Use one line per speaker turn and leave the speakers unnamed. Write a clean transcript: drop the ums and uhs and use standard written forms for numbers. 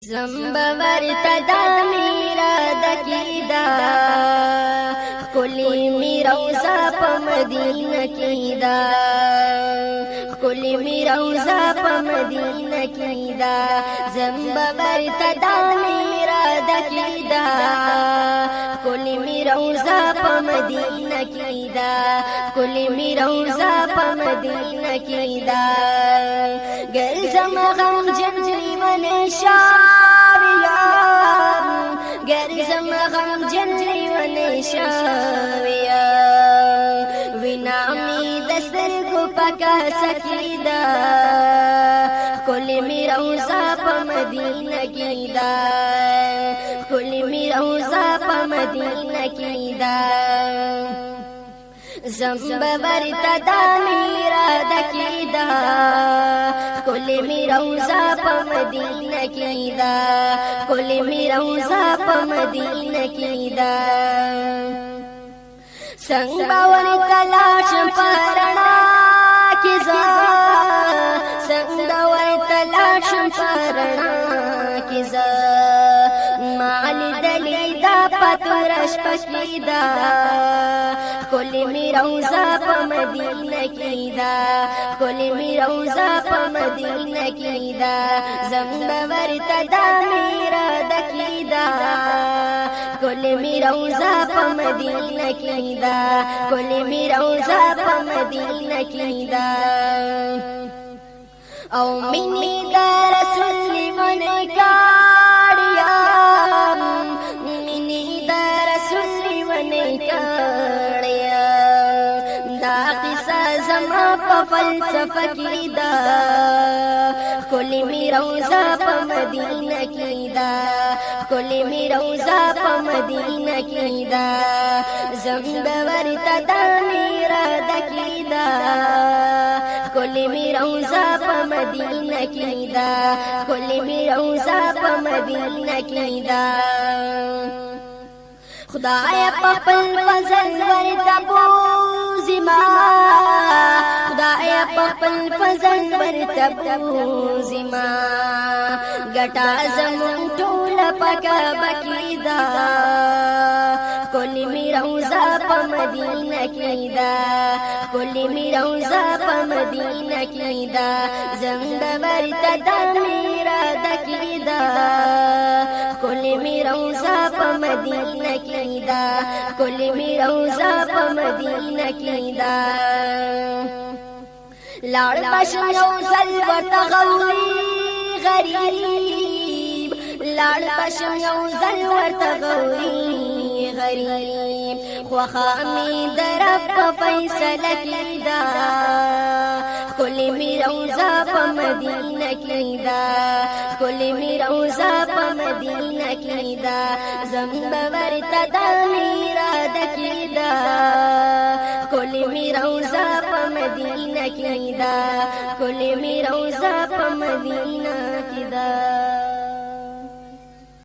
زمبور تدا میرا دکیدا کلی میرا روزا په مدینه کې دا کلی میرا روزا په مدینه کې دا زمبور تدا میرا دکیدا کلی میرا روزا په مدینه کې دا کلی میرا روزا په مدینه کې دا ګر زما غم جنلی ونشا گرزم غم جنلی ونشاویا وینامی دستر کو پکا سکیدا کلی میرا روزا پا مدینہ کی دا کلی میرا روزا پا مدینہ کی دا زمبور تدا میرا دکیدا کلی میرا روزا پا مدینہ کی دا کلی میرا روزا پا مدینہ کی دا سنگ باور تلاش پرنا کی زا سنگ باور تلاش پرنا کی زا مالی دلی دا پتورش پشکی دا کلی میرا روزا پا مدینہ کی دا کلی میرا روزا پا مدینہ کی دا زمبور تدا میرا دکی دا کلی میرا روزا پا مدینہ کی دا کلی میرا روزا پا مدینہ کی دا او منی دا رسول من کاریا منی دا رسول من کاریا دا قصہ زما پا فلسفہ کی دا کلی میرا روزا پا مدینہ کی دا کلی میرا روزا پا مدینہ کی دا زمبور تدا میرا دکی دا کلی میرا روزا پا مدینہ کی دا کلی میرا روزا پا مدینہ کی دا خدایا پا پل فضل ورطا بوزی ما خدایا پا پل فضل ورطا بوزی ما گٹا زمون ٹول پکا بکی دا کلی میرا روزا پا مدینہ کی دا کلی میرا روزا پا مدینہ کی دا زمبور تدا میرا دکی دا کلی میرا روزا پا مدینہ کی دا کلی میرا روزا پا مدینہ کی دا لاړ بشم یو ځل ورته غوري غریب لاړ بشم یو ځل ورته غوري غریب خوخا می در په فیصله کی دا کلی میرا روزا پا مدینہ کی دا کلی میرا روزا پا مدینہ کی دا زمبور تدا میرا دکی دا کلی میرا روزا پا مدینہ کی دا کلی میرا روزا پا مدینہ کی دا